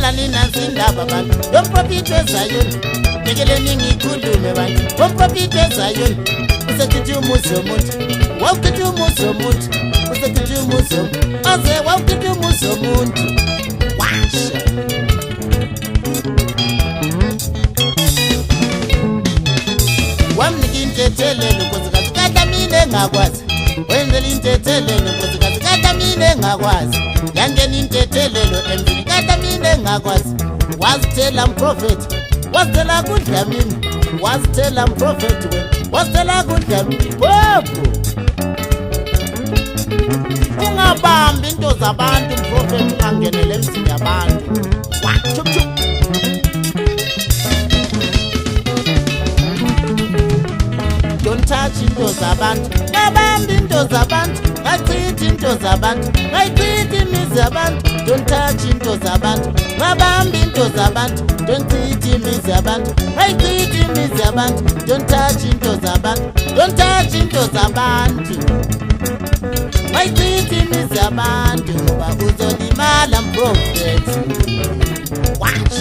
Ngilalani nansindaba bantu yomprofeti weZayoni Ngikeleni ngikhulume bantu yomprofeti weZayoni Usekithi umuzi womuntu Wawukithi umuzi womuntu Usekithi umuzi womuntu Aze wawukithi umuzi womuntu Washa Wamnika intethelelo Nkosikazi kata mina engakwazi Wenzela intethelelo Nkosikazi kata mina engakwazi Yangena intethelelo emzini kata mina engakwazi Wazithela mprofeti Wazithela kudlamini Wazithela mprofeti wena Wazithela kudlamini Wopho Ungabambi into zabantu mprofeti ungangenele emzini yabantu Chup chup Don't touch into zabantu Ngabambi into zabantu Ngachithi into zabantu Ngayichithi imizi yabantu Don't touch into zabantu Ngabambi into zabantu Don't chithi imizi yabantu Ngayichithi imizi yabantu Don't touch into zabantu Don't touch into zabantu Ngayichithi imizi yabantu Ngoba uzolimala mprofeti Watch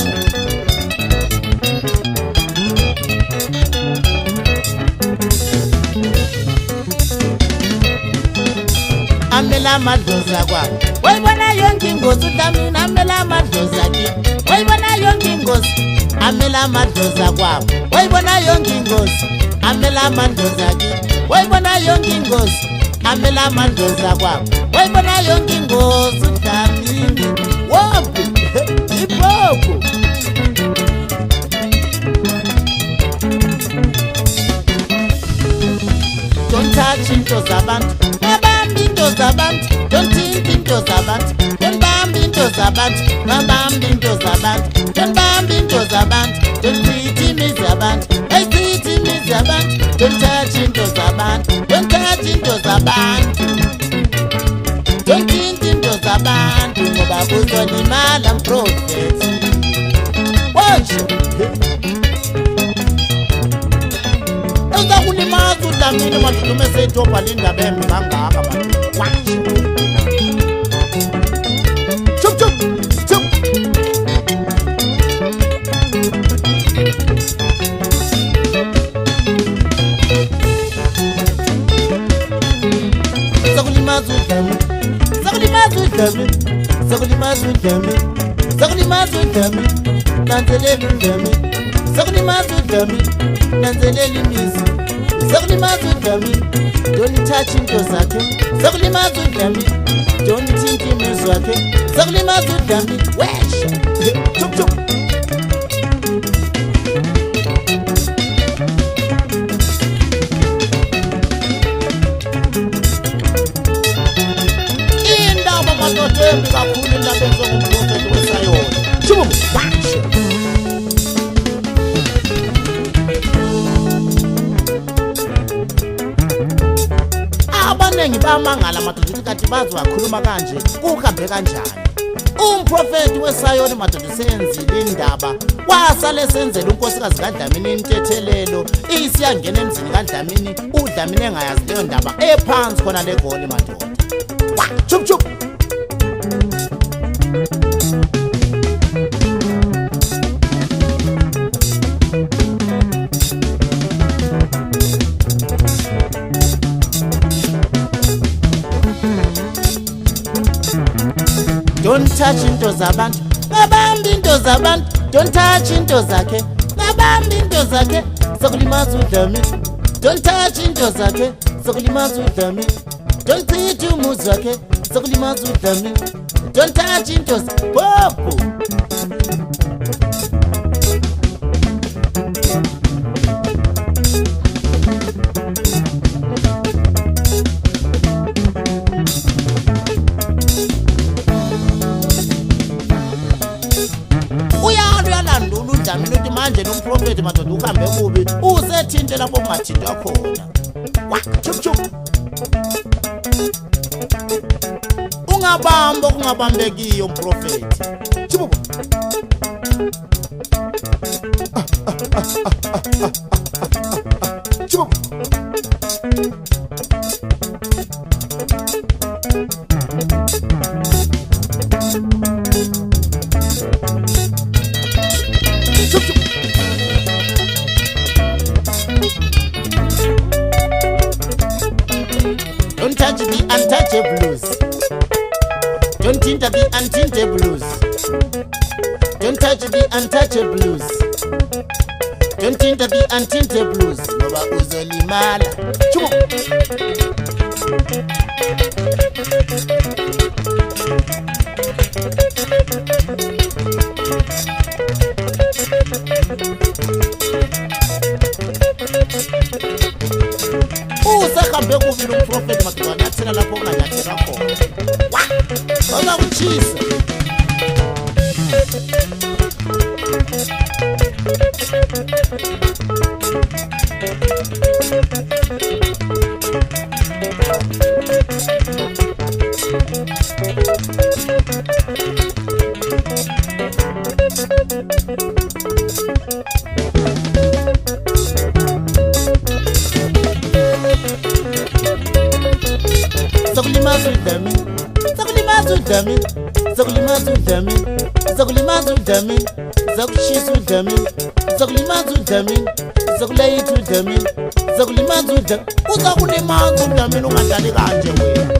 Amela madlozi kwabo Wayibona yonke ingozi uDlamini amela madlozi akini Wayibona yonke ingozi amela madlozi kwabo Wayibona yonke ingozi amela madlozi akini Wayibona yonke ingozi amela madlozi kwabo Wayibona yonke ingozi uDlamini Wopho ipopo Don't touch into zabantu into zabantu Don't think into zabantu Don't bambi into zabantu Ngabambi into zabantu Don't bambi into zabantu Don't treat imizi yabantu Hey treat imizi yabantu Don't touch into zabantu Don't touch into zabantu Don't think into zabantu Ngoba uzolimala mprofeti Watch Uzakulimaza uDlamini madoda umeseyitopha lindaba embi kangaka madoda Watch Chup chup chup Uzakulimaza uDlamini Uzakulimaza uDlamini Uzakulimaza uDlamini Uzakulimaza uDlamini Nanzelela uDlamini Uzakulimaza uDlamini Nanzelela imizi Uzakulimaza uDlamini Don't touch into zakhe Uzakulimaza uDlamini Don't think imizi wakhe Uzakulimaza uDlamini Wesha Chup chup Indaba madoda embi kakhulu indaba engomprofeti weZayoni Chup Washa Abanengi bamangala madoda kathi bazi wakhuluma kanje kuhambe kanjani Umprofeti weZayoni madoda senzile indaba wasale senzela unkosikazi kaDlamini intethelelo isiyangena emzini kaDlamini uDlamini engayazi leyo ndaba ephansi khona legoli madoda Chup chup Don't touch into zabantu Ngabambi into zabantu Don't touch into zakhe Ngabambi into zakhe Uzakulimaza uDlamini Don't touch into zakhe Uzakulimaza uDlamini Don't treat umuzi wakhe Uzakulimaza uDlamini Don't touch into Wopho uDlamini uthi manje nomprofeti madoda uhambe kubi usethinte lapho kungathintwa khona Chup chup Ungabamba okungabambekiyo umprofeti Chup Chup touch the untouchable blues. Don't tinta the untinted blues. Ngoba uzolimala. Chumo. Usahambe kuvila umprofeti madodana yathela lapho kunganyathela khona. Baza kuchisa. Zakulimaza udlamini, zakulimaza udlamini, zakulimaza udlamini, zakulimaza udlamini, zakushisa udlamini, zakulimaza udlamini, zakulayitha udlamini, zakulimaza udlamini. Uzakulimaza udlamini ungadlali kanje wena.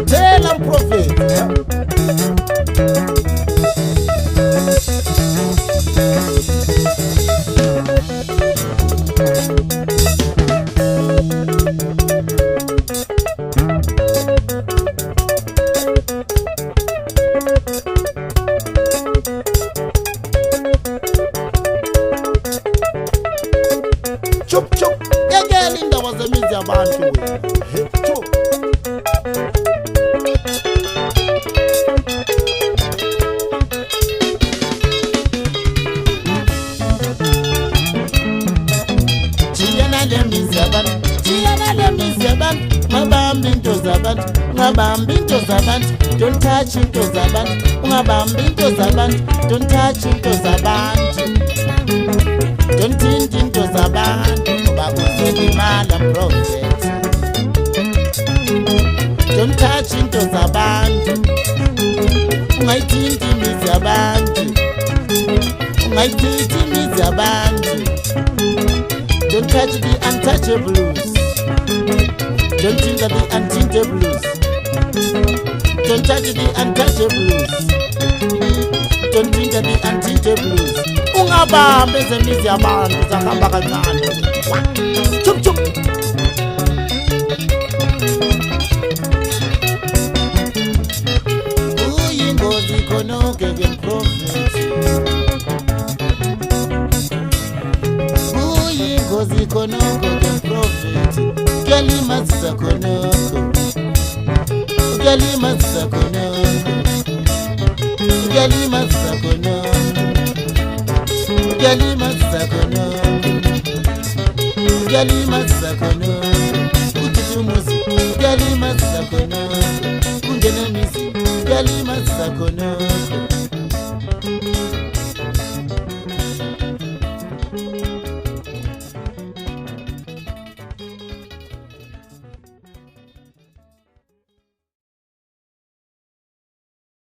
Tell 'em prophet. Chup chup. Yekela indaba zemizi yabantu wena. Chup. Ungabambi into zabantu, ungabambi into zabantu, don't touch into zabantu, ungabambi into zabantu, don't touch into zabantu, don't think into zabantu, ngoba uzolimala prophet. Don't touch into zabantu, ungayithinti imizi yabantu, ungayithinti imizi yabantu. Don't touch the untouchable blues. Don't tinta the untinted blues. Don't touch the untouchable blues. Don't tinta the untinted blues. Ungabambi ezemizi yabantu zahamba kancane. Chup chup. Uyingozi khona-ke ke mprofethi. Uyingozi khona-ke ke mprofethi. Uyalimazisa khonokho, uyalimazisa khonokho, uyalimazisa khonokho, uyalimazisa khonokho, uyalimazisa khonokho. Uthatha umuzi, uyalimazisa khonokho. Ungena emizi, uyalimazisa khonokho.